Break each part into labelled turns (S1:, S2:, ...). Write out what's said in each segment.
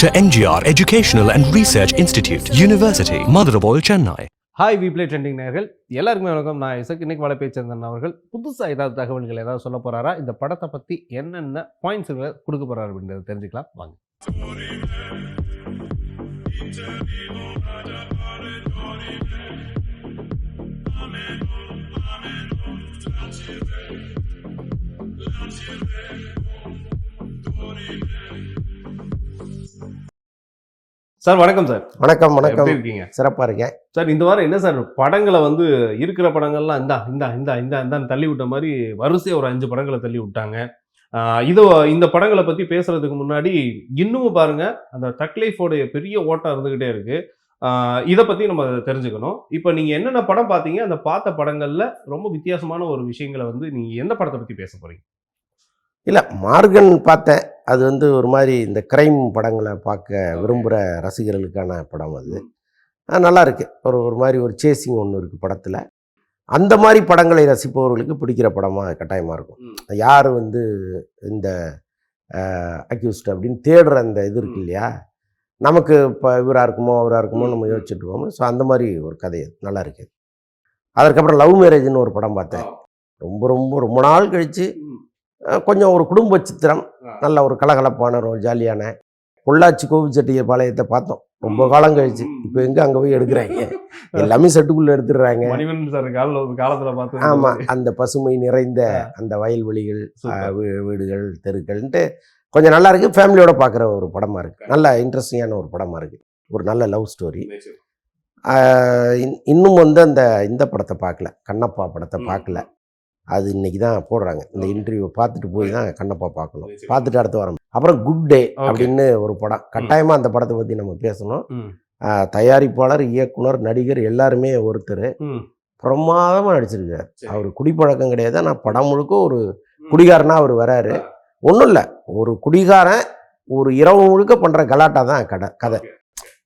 S1: Dr. NGR Educational and Research Institute, University, Madurai, Chennai.
S2: Hi we play trending நேயர்கள் எல்லாருக்குமே வணக்கம். நான் இசக். இன்னைக்கு வலைபேச்சந்தன் அவர்கள் புதுசாக ஏதாவது தகவல்கள் ஏதாவது சொல்ல போகிறாரா, இந்த படத்தை பற்றி என்னென்ன பாயிண்ட்ஸுகளை கொடுக்க போகிறாரு அப்படின்றத தெரிஞ்சுக்கலாம் வாங்க. சார் வணக்கம். சார்
S3: வணக்கம். வணக்கம்.
S2: எப்படி இருக்கீங்க?
S3: சிறப்பாக இருக்கேன்
S2: சார். இந்த வாரம் என்ன சார் படங்களை வந்து இருக்கிற படங்கள்லாம் இந்தான்னு தள்ளி விட்ட மாதிரி வரிசையாக ஒரு 5 படங்களை தள்ளி விட்டாங்க. இந்த படங்களை பற்றி பேசுறதுக்கு முன்னாடி இன்னமும் பாருங்க, அந்த தக் லைஃபோடைய பெரிய ஓட்டம் இருந்துகிட்டே இருக்கு. இதை பற்றி நம்ம தெரிஞ்சுக்கணும். இப்போ நீங்கள் என்னென்ன படம் பார்த்தீங்க, அந்த பார்த்த படங்களில் ரொம்ப வித்தியாசமான ஒரு விஷயங்களை வந்து நீங்கள் எந்த படத்தை பற்றி பேச போறீங்க?
S3: இல்லை, மார்கன் பார்த்தேன். அது வந்து ஒரு மாதிரி இந்த கிரைம் படங்களை பார்க்க விரும்புகிற ரசிகர்களுக்கான படம். அது நல்லா இருக்குது. ஒரு மாதிரி ஒரு சேசிங் ஒன்று இருக்குது படத்தில். அந்த மாதிரி படங்களை ரசிப்பவர்களுக்கு பிடிக்கிற படமாக கட்டாயமாக இருக்கும். யார் வந்து இந்த அக்யூஸ்ட் அப்படின்னு தேடுற அந்த இது இருக்கு இல்லையா, நமக்கு இப்போ இவராக இருக்குமோ அவராக இருக்குமோ நம்ம யோசிச்சுட்டு இருக்கோம். ஸோ அந்த மாதிரி ஒரு கதை நல்லா இருக்குது. அதற்கப்புறம் லவ் மேரேஜ்னு ஒரு படம் பார்த்தேன். ரொம்ப நாள் கழித்து கொஞ்சம் ஒரு குடும்ப சித்திரம், நல்ல ஒரு கலகலப்பான ஒரு ஜாலியான. பொள்ளாச்சி கோவிச்செட்டியர் பாளையத்தை பார்த்தோம் ரொம்ப காலம் கழிச்சு. இப்போ எங்கே அங்கே போய் எடுக்கிறாங்க, எல்லாமே செட்டுக்குள்ளே எடுத்துடுறாங்க. ஆமாம், அந்த பசுமை நிறைந்த அந்த வயல்வெளிகள், வீடுகள், தெருக்கள்ன்ட்டு கொஞ்சம் நல்லா இருக்குது. ஃபேமிலியோட பார்க்குற ஒரு படமாக இருக்குது. நல்ல இன்ட்ரெஸ்டிங்கான ஒரு படமாக இருக்குது. ஒரு நல்ல லவ் ஸ்டோரி. இன்னும் வந்து இந்த படத்தை பார்க்கல, கண்ணப்பா படத்தை பார்க்கல. அது இன்னைக்கு தான் போடுறாங்க. இந்த இன்டர்வியூ பார்த்துட்டு போய் தான் கண்ணப்பா பார்க்கணும். பார்த்துட்டு அடுத்த வாரம். அப்புறம் குட் டே அப்படின்னு ஒரு படம். கட்டாயமாக அந்த படத்தை பற்றி நம்ம பேசணும். தயாரிப்பாளர், இயக்குனர், நடிகர் எல்லாருமே ஒருத்தர் பிரமாதமாக நடிச்சிருக்காரு. அவர் குடிப்பழக்கம் கிடையாது. ஆனால் படம் முழுக்க ஒரு குடிகாரனா அவர் வராரு. ஒன்றும் இல்லை, ஒரு குடிகாரன் ஒரு இரவு முழுக்க பண்ணுற கலாட்டா தான் கதை.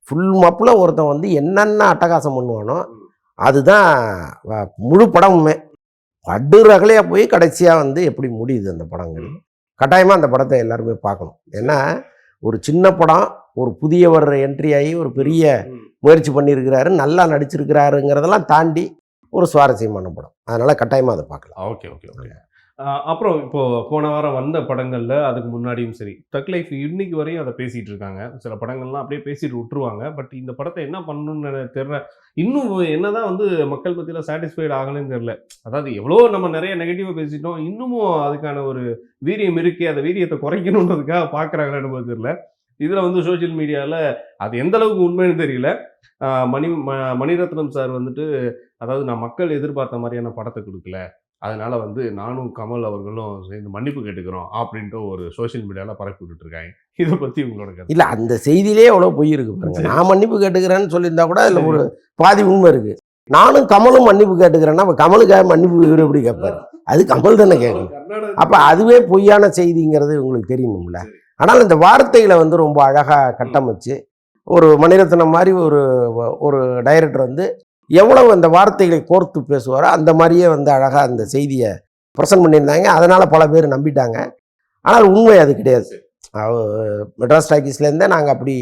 S3: ஃபுல் மப்பில் ஒருத்தன் வந்து என்னென்ன அட்டகாசம் பண்ணுவானோ அதுதான் முழு படமுமே. படுறகலையாக போய் கடைசியாக வந்து எப்படி முடியுது அந்த படங்கள். கட்டாயமாக அந்த படத்தை எல்லாருமே பார்க்கணும். ஏன்னா ஒரு சின்ன படம், ஒரு புதியவர் என்ட்ரி ஆகி ஒரு பெரிய முயற்சி பண்ணியிருக்கிறாரு, நல்லா நடிச்சிருக்கிறாருங்கிறதெல்லாம் தாண்டி ஒரு சுவாரஸ்யமான படம். அதனால் கட்டாயமாக அதை பார்க்கலாம்.
S2: ஓகே. அப்புறம் இப்போது போன வாரம் வந்த படங்களில், அதுக்கு முன்னாடியும் சரி, தக் லைஃப் இன்னைக்கு வரையும் அதை பேசிகிட்டு இருக்காங்க. சில படங்கள்லாம் அப்படியே பேசிட்டு விட்டுருவாங்க. பட் இந்த படத்தை என்ன பண்ணணும்னு தெரியல. இன்னும் என்னதான் வந்து மக்கள் மத்தியில் சாட்டிஸ்ஃபைடு ஆகலன்னு தெரியல. அதாவது எவ்வளோ நம்ம நிறைய நெகட்டிவாக பேசிட்டோம், இன்னமும் அதுக்கான ஒரு வீரியம் இருக்கே, அந்த வீரியத்தை குறைக்கணுன்றதுக்காக பார்க்குறாங்கன்னு தெரியல. இதில் வந்து சோஷியல் மீடியாவில் அது எந்த அளவுக்கு உண்மைன்னு தெரியல. மணிரத்னம் சார் வந்துட்டு, அதாவது நான் மக்கள் எதிர்பார்த்த மாதிரியான படத்தை கொடுக்கல, அதனால வந்து நானும் கமல் அவர்களும் சேர்ந்து மன்னிப்பு கேட்டுக்கிறோம் அப்படின்ட்டு ஒரு சோஷியல் மீடியாவில் பரப்பி விட்டுட்டு இருக்காங்க. இதை பற்றி உங்களோட கருத்து?
S3: இல்லை, அந்த செய்தியிலே எவ்வளோ பொய் இருக்கு பாருங்க. நான் மன்னிப்பு கேட்டுக்கிறேன்னு சொல்லியிருந்தா கூட அதில் ஒரு பாதி உண்மை இருக்குது. நானும் கமலும் மன்னிப்பு கேட்டுக்கிறேன்னா அப்போ கமலுக்காக மன்னிப்பு இவர் எப்படி கேட்பாரு? அது கமல் தானே கேட்கணும். அப்போ அதுவே பொய்யான செய்திங்கிறது உங்களுக்கு தெரியணும்ல. ஆனால் இந்த வார்த்தைகளை வந்து ரொம்ப அழகாக கட்டமைச்சு ஒரு மணிரத்னம் மாதிரி ஒரு டைரக்டர் வந்து எவ்வளவு அந்த வார்த்தைகளை கோர்த்து பேசுவாரோ அந்த மாதிரியே வந்து அழகாக அந்த செய்தியை ப்ரெசென்ட் பண்ணியிருந்தாங்க. அதனால் பல பேர் நம்பிட்டாங்க. ஆனால் உண்மை அது கிடையாது. மெட்ராஸ் டாக்கீஸ்லேருந்தே நாங்கள் அப்படி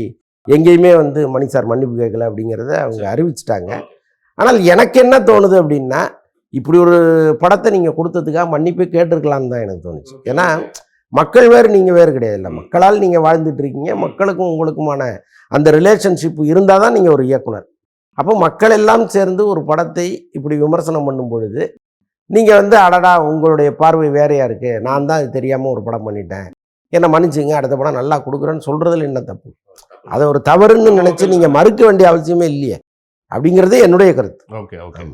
S3: எங்கேயுமே வந்து மணி சார் மன்னிப்பு கேட்கல அப்படிங்கிறத அவங்க அறிவிச்சிட்டாங்க. ஆனால் எனக்கு என்ன தோணுது அப்படின்னா, இப்படி ஒரு படத்தை நீங்கள் கொடுத்ததுக்காக மன்னிப்பே கேட்டிருக்கலான்னு தான் எனக்கு தோணுச்சு. ஏன்னா மக்கள் வேறு, நீங்கள் வேறு கிடையாது. இல்லை, மக்களால் நீங்கள் வாழ்ந்துட்டு இருக்கீங்க. மக்களுக்கும் உங்களுக்குமான அந்த ரிலேஷன்ஷிப் இருந்தால் தான் நீங்கள் ஒரு இயக்குனர். அப்போ மக்கள் எல்லாம் சேர்ந்து ஒரு படத்தை இப்படி விமர்சனம் பண்ணும் பொழுது நீங்கள் வந்து அடடா உங்களுடைய பார்வை வேறையாக இருக்குது, நான் தான் இது தெரியாமல் ஒரு படம் பண்ணிட்டேன், என்னை மன்னிச்சுங்க, அடுத்த படம் நல்லா கொடுக்குறேன்னு சொல்கிறதுல என்ன தப்பு? அதை ஒரு தவறுன்னு நினச்சி நீங்கள் மறுக்க வேண்டிய அவசியமே இல்லையே அப்படிங்கிறது என்னுடைய கருத்து.
S2: ஓகே.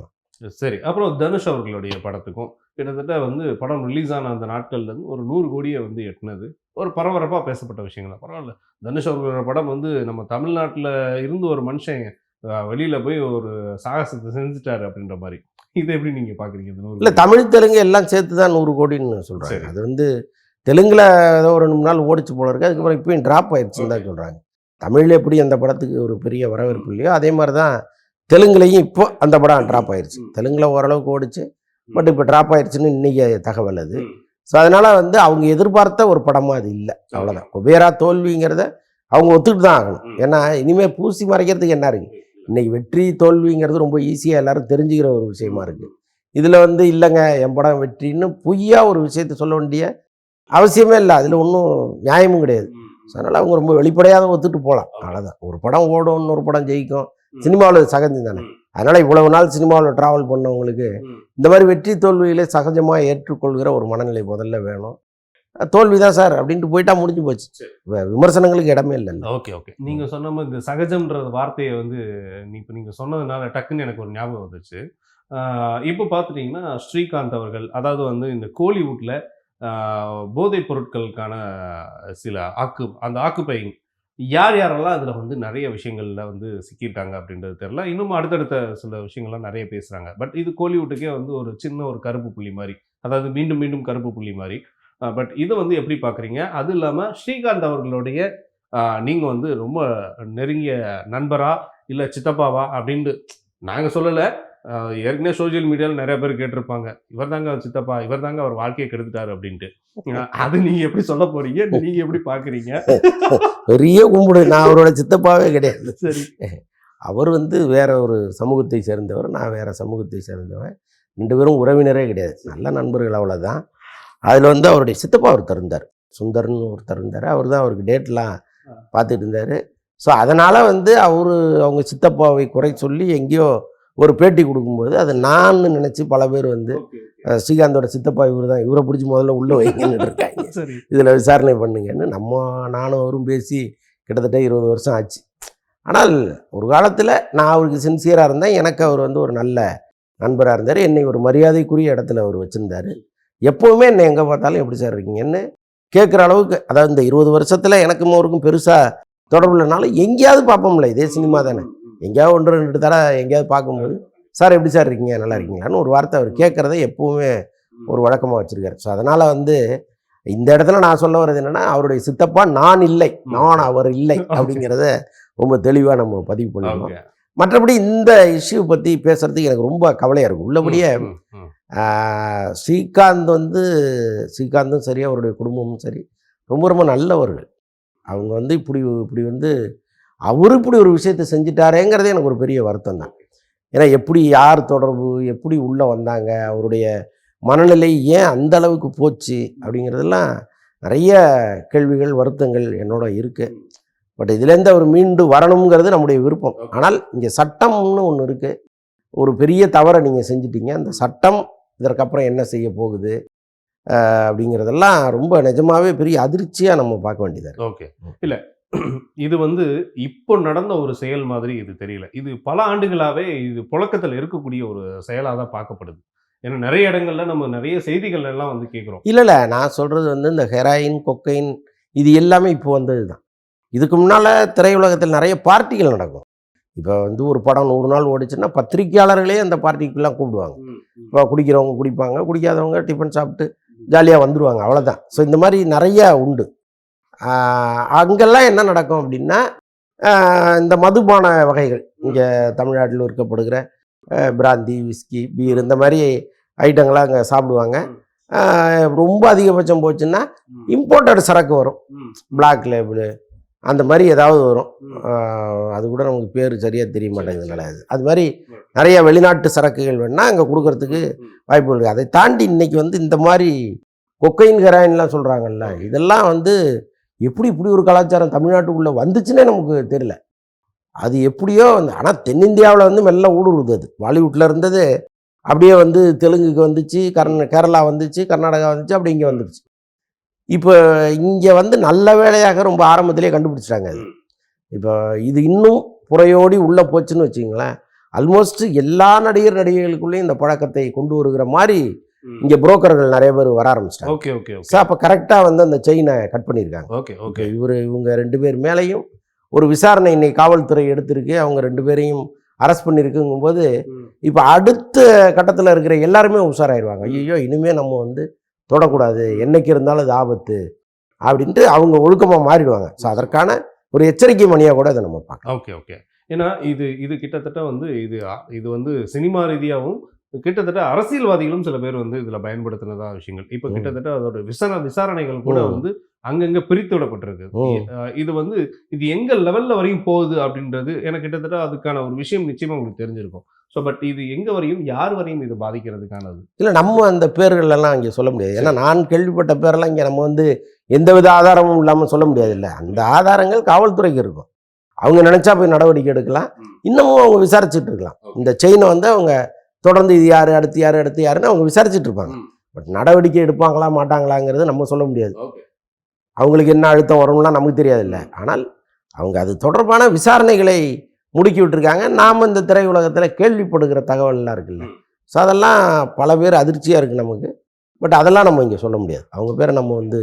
S2: சரி. அப்புறம் தனுஷ் அவர்களுடைய படத்துக்கும் கிட்டத்தட்ட வந்து படம் ரிலீஸ் ஆன அந்த நாட்கள்லேருந்து ஒரு 100 கோடியை வந்து எட்டினது ஒரு பரபரப்பாக பேசப்பட்ட விஷயங்களா? பரவாயில்ல, தனுஷ் அவர்களோட படம் வந்து நம்ம தமிழ்நாட்டில் இருந்து ஒரு மனுஷன் வெளியில் போய் ஒரு சாகசத்தை செஞ்சுட்டாரு அப்படின்ற மாதிரி. இதை எப்படி நீங்கள் பார்க்குறீங்க?
S3: இல்லை, தமிழ் தெலுங்கு எல்லாம் சேர்த்து தான் 100 கோடின்னு சொல்கிறாங்க. அது வந்து தெலுங்கில் ஏதோ ஒரு 2 நாள் ஓடிச்சு போல இருக்குது. அதுக்கப்புறம் இப்போயும் ட்ராப் ஆயிடுச்சுன்னு தான் சொல்கிறாங்க. தமிழில் எப்படி அந்த படத்துக்கு ஒரு பெரிய வரவேற்பு இல்லையோ அதே மாதிரி தான் தெலுங்குலையும் இப்போ அந்த படம் ட்ராப் ஆயிடுச்சு. தெலுங்கில் ஓரளவுக்கு ஓடிச்சு, பட் இப்போ ட்ராப் ஆயிடுச்சுன்னு இன்றைக்கி தகவல் அது. ஸோ அதனால் வந்து அவங்க எதிர்பார்த்த ஒரு படமாக அது இல்லை, அவ்வளோதான். குபேரா தோல்விங்கிறத அவங்க ஒத்துக்கிட்டு தான் ஆகணும். ஏன்னா இனிமேல் பூசி மறைக்கிறதுக்கு என்ன இருக்குது? இன்றைக்கி வெற்றி தோல்விங்கிறது ரொம்ப ஈஸியாக எல்லாரும் தெரிஞ்சுக்கிற ஒரு விஷயமா இருக்குது. இதில் வந்து இல்லைங்க என் படம் வெற்றின்னு பொய்யா ஒரு விஷயத்த சொல்ல வேண்டிய அவசியமே இல்லை. அதில் ஒன்றும் நியாயமும் கிடையாது. அதனால் அவங்க ரொம்ப வெளிப்படையாக ஒத்துட்டு போகலாம். அவ்வளோதான். ஒரு படம் ஓடும், இன்னொரு படம் ஜெயிக்கும். சினிமாவில் சகஜம் தானே. அதனால் இவ்வளவு நாள் சினிமாவில் ட்ராவல் பண்ணவங்களுக்கு இந்த மாதிரி வெற்றி தோல்விகளை சகஜமாக ஏற்றுக்கொள்கிற ஒரு மனநிலை முதல்ல வேணும். தோல்வி தான் சார் அப்படின்ட்டு போயிட்டா முடிஞ்சு போச்சு. விமர்சனங்களுக்கு இடமே இல்லை.
S2: Okay okay. நீங்கள் சொன்ன மாதிரி இந்த சகஜம்ன்ற வார்த்தையை வந்து இப்போ நீங்கள் சொன்னதுனால டக்குன்னு எனக்கு ஒரு ஞாபகம் வந்துச்சு. இப்போ பார்த்துட்டிங்கன்னா ஸ்ரீகாந்த் அவர்கள், அதாவது வந்து இந்த கோலிவுட்டில் போதைப் பொருட்களுக்கான சில அந்த ஆக்குப்பையிங் யார் யாரெல்லாம் அதில் வந்து நிறைய விஷயங்களில் வந்து சிக்கியிருக்காங்க அப்படின்றது தெரியல. இன்னும் அடுத்தடுத்த சில விஷயங்கள்லாம் நிறைய பேசுகிறாங்க. பட் இது கோலிவுட்டுக்கே வந்து ஒரு சின்ன ஒரு கருப்பு புள்ளி மாதிரி, அதாவது மீண்டும் மீண்டும் கருப்பு புள்ளி மாதிரி. பட் இதை வந்து எப்படி பார்க்குறீங்க? அது இல்லாமல் ஸ்ரீகாந்த் அவர்களுடைய நீங்கள் வந்து ரொம்ப நெருங்கிய நண்பரா இல்லை சித்தப்பாவா அப்படின்ட்டு நாங்கள் சொல்லலை. ஏற்கனவே சோசியல் மீடியாவில் நிறைய பேர் கேட்டிருப்பாங்க, இவர் தாங்க அவர் சித்தப்பா, இவர் தாங்க அவர் வாழ்க்கையை கெடுத்துட்டாரு அப்படின்ட்டு. அது நீங்கள் எப்படி சொல்ல போறீங்க? நீங்கள் எப்படி பார்க்குறீங்க?
S3: பெரிய கும்பிடு. நான் அவரோட சித்தப்பாவே கிடையாது.
S2: சரி.
S3: அவர் வந்து வேற ஒரு சமூகத்தை சேர்ந்தவர், நான் வேற சமூகத்தை சேர்ந்தவன். 2 பேரும் உறவினரே கிடையாது, நல்ல நண்பர்கள், அவ்வளோதான். அதில் வந்து அவருடைய சித்தப்பா ஒருத்தர் இருந்தார், சுந்தர்னு ஒருத்தர் இருந்தார். அவர் தான் அவருக்கு டேட்லாம் பார்த்துட்டு இருந்தார். ஸோ அதனால் வந்து அவங்க சித்தப்பாவை குறை சொல்லி எங்கேயோ ஒரு பேட்டி கொடுக்கும்போது அதை நான் நினச்சி பல பேர் வந்து ஸ்ரீகாந்தோட சித்தப்பா இவர் தான், இவரை பிடிச்சி முதல்ல உள்ளே வைங்கன்னு இருக்காங்க, இதில் விசாரணை பண்ணுங்கன்னு. நானும் அவரும் பேசி கிட்டத்தட்ட 20 வருஷம் ஆச்சு. ஆனால் ஒரு காலத்தில் நான் அவருக்கு சின்சியராக இருந்தேன். எனக்கு அவர் வந்து ஒரு நல்ல நண்பராக இருந்தார். என்னை ஒரு மரியாதைக்குரிய இடத்துல அவர் வச்சுருந்தார். எப்போவுமே என்னை எங்கே பார்த்தாலும் எப்படி சார் இருக்கீங்கன்னு கேட்குற அளவுக்கு, அதாவது இந்த 20 வருஷத்தில் எனக்கும் அவருக்கும் பெருசாக தொடர்பு இல்லைனாலும் எங்கேயாவது பார்ப்போம்ல, இதே சினிமா தானே, எங்கேயாவது 1-2 தடவை எங்கேயாவது பார்க்கும்போது சார் எப்படி சார் இருக்கீங்க, நல்லா இருக்கீங்களான்னு ஒரு வார்த்தை அவர் கேட்குறத எப்போவுமே ஒரு வழக்கமாக வச்சுருக்காரு. ஸோ அதனால் வந்து இந்த இடத்துல நான் சொல்ல வர்றது என்னென்னா, அவருடைய சித்தப்பா நான் இல்லை, நான் அவர் இல்லை அப்படிங்கிறத ரொம்ப தெளிவாக நம்ம பதிவு பண்ணணும். மற்றபடி இந்த இஷ்யூ பற்றி பேசுகிறதுக்கு எனக்கு ரொம்ப கவலையாக இருக்கும். உள்ளபடியே ஸ்ரீகாந்தும் சரி, அவருடைய குடும்பமும் சரி, ரொம்ப ரொம்ப நல்லவர்கள். அவங்க வந்து இப்படி வந்து அவர் இப்படி ஒரு விஷயத்தை செஞ்சிட்டாரேங்கிறதே எனக்கு ஒரு பெரிய வருத்தம் தான். ஏன்னா எப்படி, யார் தொடர்பு, எப்படி உள்ளே வந்தாங்க, அவருடைய மனநிலை ஏன் அந்த அளவுக்கு போச்சு அப்படிங்கிறதெல்லாம் நிறைய கேள்விகள், வருத்தங்கள் என்னோட இருக்குது. பட் இதுலேருந்து அவர் மீண்டு வரணுங்கிறது நம்முடைய விருப்பம். ஆனால் இங்கே சட்டம்னு ஒன்று இருக்குது. ஒரு பெரிய தவறை நீங்கள் செஞ்சிட்டீங்க, அந்த சட்டம் இதற்கப்புறம் என்ன செய்ய போகுது அப்படிங்கிறதெல்லாம் ரொம்ப நிஜமாகவே பெரிய அதிர்ச்சியாக நம்ம பார்க்க வேண்டியது.
S2: ஓகே. இல்லை, இது வந்து இப்போ நடந்த ஒரு செயல் மாதிரி இது தெரியல. இது பல ஆண்டுகளாகவே இது புழக்கத்தில் இருக்கக்கூடிய ஒரு செயலாக தான் பார்க்கப்படுது. ஏன்னா நிறைய இடங்கள்ல நம்ம நிறைய செய்திகள் எல்லாம் வந்து கேட்குறோம்.
S3: இல்லை, நான் சொல்கிறது வந்து இந்த ஹெராயின், கொக்கைன் இது எல்லாமே இப்போ வந்தது தான். இதுக்கு முன்னால் திரையுலகத்தில் நிறைய பார்ட்டிகள் நடக்கும். இப்போ வந்து ஒரு படம் 100 நாள் ஓடிச்சுன்னா பத்திரிகையாளர்களே அந்த பார்ட்டிக்கெலாம் கூப்பிடுவாங்க. இப்போ குடிக்கிறவங்க குடிப்பாங்க, குடிக்காதவங்க டிஃபன் சாப்பிட்டு ஜாலியாக வந்துடுவாங்க, அவ்வளோதான். ஸோ இந்த மாதிரி நிறையா உண்டு. அங்கெல்லாம் என்ன நடக்கும் அப்படின்னா, இந்த மதுபான வகைகள் இங்கே தமிழ்நாட்டில் விற்கப்படுகிற பிராந்தி, விஸ்கி, பீர் இந்த மாதிரி ஐட்டங்கள்லாம் அங்கே சாப்பிடுவாங்க. ரொம்ப அதிகபட்சம் போச்சுன்னா இம்போர்ட்டட் சரக்கு வரும், பிளாக் லேபிள் அந்த மாதிரி ஏதாவது வரும். அது கூட நமக்கு பேர் சரியாக தெரிய மாட்டேங்குதுனால அது மாதிரி நிறைய வெளிநாட்டு சரக்குகள் வேணுன்னா அங்கே கொடுக்கறதுக்கு வாய்ப்பு இருக்குது. அதை தாண்டி இன்றைக்கி வந்து இந்த மாதிரி கொக்கைன், ஹெராயின்லாம் சொல்கிறாங்கல்ல, இதெல்லாம் வந்து எப்படி இப்படி ஒரு கலாச்சாரம் தமிழ்நாட்டுக்குள்ளே வந்துச்சுன்னே நமக்கு தெரியல. அது எப்படியோ வந்து, ஆனால் தென்னிந்தியாவில் வந்து மெல்ல ஊடுருது. அது பாலிவுட்டில் இருந்தது அப்படியே வந்து தெலுங்குக்கு வந்துச்சு, கேரளா வந்துச்சு, கர்நாடகா வந்துச்சு, அப்படி இங்கே வந்துடுச்சு. இப்போ இங்கே வந்து நல்ல வேலையாக ரொம்ப ஆரம்பத்திலே கண்டுபிடிச்சிட்டாங்க. அது இப்போ இது இன்னும் புறையோடி உள்ளே போச்சுன்னு வச்சுங்களேன், ஆல்மோஸ்ட் எல்லா நடிகர்களுக்குள்ளேயும் இந்த பழக்கத்தை கொண்டு வருகிற மாதிரி இங்கே புரோக்கர்கள் நிறைய பேர் வர ஆரம்பிச்சிட்டாங்க.
S2: Okay okay okay.
S3: ஸோ அப்போ கரெக்டாக வந்து அந்த செயினை கட் பண்ணியிருக்காங்க.
S2: Okay okay.
S3: இவங்க 2 பேர் மேலேயும் ஒரு விசாரணை இன்னைக்கு காவல்துறை எடுத்திருக்கு. அவங்க 2 பேரையும் அரெஸ்ட் பண்ணியிருக்குங்கும்போது இப்போ அடுத்த கட்டத்தில் இருக்கிற எல்லாருமே உஷாராயிருவாங்க. ஐயோ இனிமேல் நம்ம வந்து தொடக்கூடாது, என்னைக்கு இருந்தாலும் அது ஆபத்து அப்படின்ட்டு அவங்க ஒழுக்கமாக மாறிடுவாங்க. ஸோ அதற்கான ஒரு எச்சரிக்கை மணியாக கூட அதை நம்ம பார்க்கலாம்.
S2: Okay okay. ஏன்னா இது கிட்டத்தட்ட வந்து இது வந்து சினிமா ரீதியாகவும் கிட்டத்தட்ட அரசியல்வாதிகளும் சில பேர் வந்து இதில் பயன்படுத்தினதா விஷயங்கள். இப்போ கிட்டத்தட்ட அதோட விசாரணைகள் கூட வந்து அங்கங்க பிரித்து விடப்பட்டிருக்கு. இது வந்து இது எங்க லெவல்ல வரையும் போகுது அப்படின்றது எனக்கு கிட்டத்தட்ட அதுக்கான ஒரு விஷயம் நிச்சயமா உங்களுக்கு தெரிஞ்சிருக்கும். ஸோ பட் இது எங்க வரையும் யார் வரையும் இது பாதிக்கிறதுக்கானது?
S3: இல்லை, நம்ம அந்த பேர்கள் எல்லாம் இங்கே சொல்ல முடியாது. ஏன்னா நான் கேள்விப்பட்ட பேரெல்லாம் இங்கே நம்ம வந்து எந்தவித ஆதாரமும் இல்லாமல் சொல்ல முடியாது. இல்லை, அந்த ஆதாரங்கள் காவல்துறைக்கு இருக்கும். அவங்க நினைச்சா போய் நடவடிக்கை எடுக்கலாம். இன்னமும் அவங்க விசாரிச்சுட்டு இருக்கலாம். இந்த செயினை வந்து அவங்க தொடர்ந்து இது யாரு, அடுத்து யாரு, அடுத்து யாருன்னு அவங்க விசாரிச்சுட்டு இருப்பாங்க. பட் நடவடிக்கை எடுப்பாங்களா மாட்டாங்களாங்கிறது நம்ம சொல்ல முடியாது. அவங்களுக்கு என்ன அழுத்தம் வரும்லாம் நமக்கு தெரியாது. இல்லை, ஆனால் அவங்க அது தொடர்பான விசாரணைகளை முடுக்கி விட்டுருக்காங்க. நாம் இந்த திரையுலகத்தில் கேள்விப்படுகிற தகவல்லாம் இருக்குல்ல, ஸோ அதெல்லாம் பல பேர் அதிர்ச்சியாக இருக்குது நமக்கு. பட் அதெல்லாம் நம்ம இங்கே சொல்ல முடியாது. அவங்க பேரை நம்ம வந்து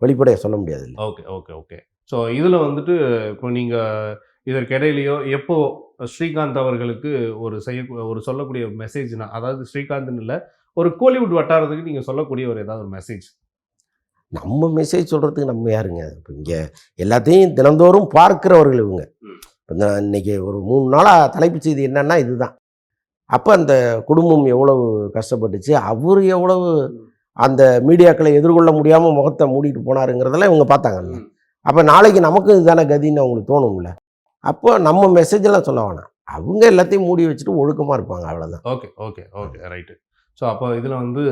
S3: வெளிப்படையாக சொல்ல முடியாது.
S2: Okay okay okay. ஸோ இதில் வந்துட்டு இப்போ நீங்கள் இதற்கிடையிலையோ எப்போ ஸ்ரீகாந்த் அவர்களுக்கு ஒரு சொல்லக்கூடிய மெசேஜ்னா, அதாவது ஸ்ரீகாந்த்னு இல்லை, ஒரு கோலிவுட் வட்டாரத்துக்கு நீங்கள் சொல்லக்கூடிய ஒரு ஏதாவது ஒரு மெசேஜ்?
S3: நம்ம மெசேஜ் சொல்கிறதுக்கு நம்ம யாருங்க? இப்போ இங்கே எல்லாத்தையும் தினந்தோறும் பார்க்கிறவர்கள் இவங்க. இப்போ இன்னைக்கு ஒரு 3 நாளாக தலைப்புச் செய்தி என்னன்னா இதுதான். அப்போ அந்த குடும்பம் எவ்வளவு கஷ்டப்பட்டுச்சு, அவர் எவ்வளவு அந்த மீடியாக்களை எதிர்கொள்ள முடியாமல் முகத்தை மூடிட்டு போனாருங்கிறதெல்லாம் இவங்க பார்த்தாங்கல்ல. அப்போ நாளைக்கு நமக்கும் இதுதானே கதின்னு அவங்களுக்கு தோணும்ல. அப்போ நம்ம மெசேஜெல்லாம் சொல்ல வேணாம். அவங்க எல்லாத்தையும் மூடி வச்சுட்டு ஒழுக்கமாக இருப்பாங்க, அவ்வளோதான்.
S2: Okay okay okay right. So அப்போ இதில் வந்து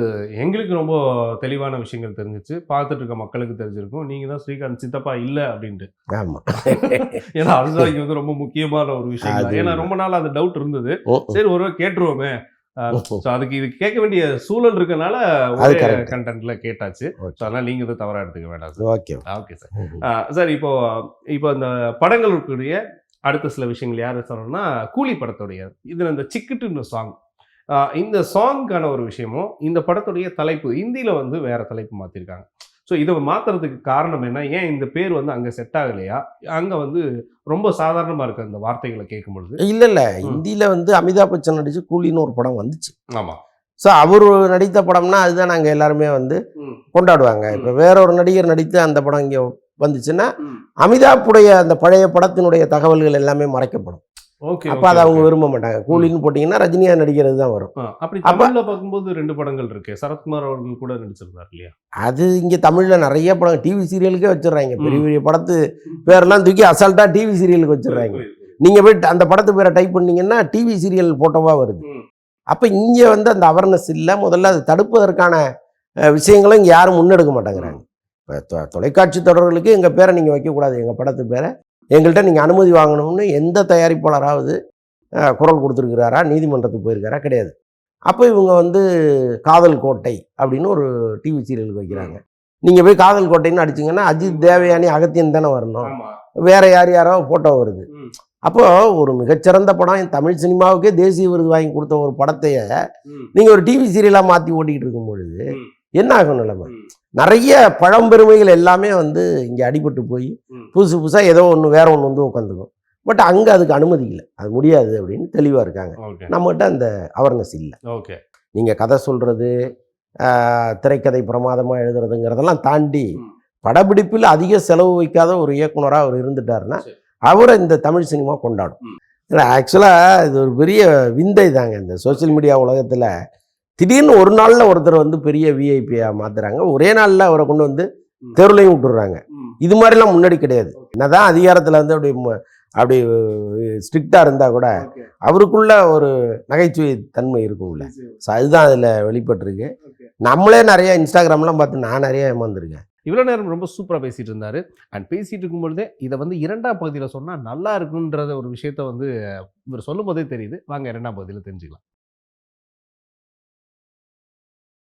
S2: எங்களுக்கு ரொம்ப தெளிவான விஷயங்கள் தெரிஞ்சிச்சு, பார்த்துட்டு இருக்க மக்களுக்கு தெரிஞ்சிருக்கும். நீங்கள் தான் ஸ்ரீகாந்த் சித்தப்பா இல்லை அப்படின்ட்டு.
S3: ஆமாம்.
S2: ஏன்னா அதுதான் இங்கே வந்து ரொம்ப முக்கியமான ஒரு விஷயம் தான். ஏன்னா ரொம்ப நாள் அந்த டவுட் இருந்தது. சரி ஒருவேளை கேட்டுருவோமே. ஸோ அதுக்கு இது கேட்க வேண்டிய சூழல் இருக்கனால ஒரே கண்டென்ட்ல கேட்டாச்சு. ஸோ அதனால் நீங்கள் வந்து தவறாக எடுத்துக்க வேண்டாம் sir.
S3: Okay
S2: okay sir. Sir இப்போ இந்த படங்களுக்குரிய அடுத்த சில விஷயங்கள் யார் சொல்லணும்னா, கூலி படத்துடைய இதில் இந்த சிக்கிட்டுன்னு சாங், இந்த சாங்க்கான ஒரு விஷயமும் இந்த படத்துடைய தலைப்பு ஹிந்தியில் வந்து வேற தலைப்பு மாற்றிருக்காங்க. ஸோ இதை மாற்றுறதுக்கு காரணம் என்ன? ஏன் இந்த பேர் வந்து அங்கே செட் ஆகலையா? அங்கே வந்து ரொம்ப சாதாரணமாக இருக்குது அந்த வார்த்தைகளை கேட்கும் பொழுது.
S3: இல்லை, ஹிந்தியில் வந்து அமிதாப் பச்சன் நடிச்சு கூலின்னு ஒரு படம் வந்துச்சு.
S2: ஆமாம்.
S3: ஸோ அவர் நடித்த படம்னா அதுதான் நாங்கள் எல்லாருமே வந்து கொண்டாடுவாங்க. இப்போ வேற ஒரு நடிகர் நடித்து அந்த படம் இங்கே வந்துச்சுன்னா அமிதாப்புடைய அந்த பழைய படத்தினுடைய தகவல்கள் எல்லாமே மறைக்கப்படும். அப்போ அதை அவங்க விரும்ப மாட்டாங்க. கூலின்னு போட்டிங்கன்னா ரஜினியா நடிக்கிறது தான் வரும்.
S2: அப்படி தமிழில் பார்க்கும்போது 2 படங்கள் இருக்கு. சரத்குமார் அவர்கள் கூட நடிச்சிருந்தார் இல்லையா?
S3: அது இங்கே தமிழில் நிறைய படம் டிவி சீரியலுக்கே வச்சிடுறாங்க. பெரிய பெரிய படத்து பேரெல்லாம் தூக்கி அசால்ட்டாக டிவி சீரியலுக்கு வச்சிடுறாங்க. நீங்கள் போய் அந்த படத்து பேரை டைப் பண்ணீங்கன்னா டிவி சீரியல் போட்டோவா வருது. அப்போ இங்கே வந்து அந்த அவேர்னஸ் இல்லை. முதல்ல அதை தடுப்பதற்கான விஷயங்களும் இங்கே யாரும் முன்னெடுக்க மாட்டேங்கிறாங்க. இப்போ தொலைக்காட்சி தொடர்களுக்கு எங்கள் பேரை நீங்கள் வைக்கக்கூடாது, எங்கள் படத்து பேரை எங்கள்கிட்ட நீங்கள் அனுமதி வாங்கணும்னு எந்த தயாரிப்பாளராவது குரல் கொடுத்துருக்கிறாரா, நீதிமன்றத்துக்கு போயிருக்காரா? கிடையாது. அப்போ இவங்க வந்து காதல் கோட்டை அப்படின்னு ஒரு டிவி சீரியலுக்கு வைக்கிறாங்க. நீங்கள் போய் காதல் கோட்டைன்னு அடிச்சிங்கன்னா அஜித், தேவயானி, அகத்தியன் தானே வரணும். வேற யாரோ ஃபோட்டோ வருது. அப்போது ஒரு மிகச்சிறந்த படம், தமிழ் சினிமாவுக்கே தேசிய விருது வாங்கி கொடுத்த ஒரு படத்தையே நீங்கள் ஒரு டிவி சீரியலாக மாற்றி ஓட்டிக்கிட்டு இருக்கும் பொழுது என்ன ஆகும் நிலைமை? நிறைய பழம்பெருமைகள் எல்லாமே வந்து இங்கே அடிபட்டு போய் புதுசாக ஏதோ ஒன்று வேற ஒன்று வந்து உட்காந்துக்கும். பட் அங்கே அதுக்கு அனுமதி இல்லை, அது முடியாது அப்படின்னு தெளிவாக இருக்காங்க. நம்மகிட்ட அந்த அவேர்னஸ் இல்லை.
S2: ஓகே,
S3: நீங்கள் கதை சொல்கிறது, திரைக்கதை பிரமாதமாக எழுதுறதுங்கிறதெல்லாம் தாண்டி படப்பிடிப்பில் அதிக செலவு வைக்காத ஒரு இயக்குனராக அவர் இருந்துட்டாருன்னா அவரை இந்த தமிழ் சினிமா கொண்டாடும். இல்லை, ஆக்சுவலாக இது ஒரு பெரிய விந்தை தாங்க. இந்த சோசியல் மீடியா உலகத்தில் திடீர்னு ஒரு நாளில் ஒருத்தர் வந்து பெரிய விஐபியாக மாற்றுறாங்க. ஒரே நாளில் அவரை கொண்டு வந்து தெருளையும் விட்டுடுறாங்க. இது மாதிரிலாம் முன்னாடி கிடையாது. என்னதான் அதிகாரத்தில் வந்து அப்படி ஸ்ட்ரிக்டாக இருந்தால் கூட அவருக்குள்ள ஒரு நகைச்சுவை தன்மை இருக்கும்ல. ஸோ அதுதான் அதில் வெளிப்பட்டிருக்கு. நம்மளே நிறைய இன்ஸ்டாகிராம்லாம் பார்த்து நான் நிறைய ஏமாந்துருக்கேன்.
S2: இவ்வளோ நேரம் ரொம்ப சூப்பராக பேசிகிட்டு இருந்தார். அண்ட் பேசிகிட்டு இருக்கும்பொழுதே இதை வந்து 2ஆம் பகுதியில் சொன்னால் நல்லா இருக்குன்றத ஒரு விஷயத்த வந்து இவர் சொல்லும் போதே தெரியுது. வாங்க 2ஆம் பகுதியில் தெரிஞ்சுக்கலாம்.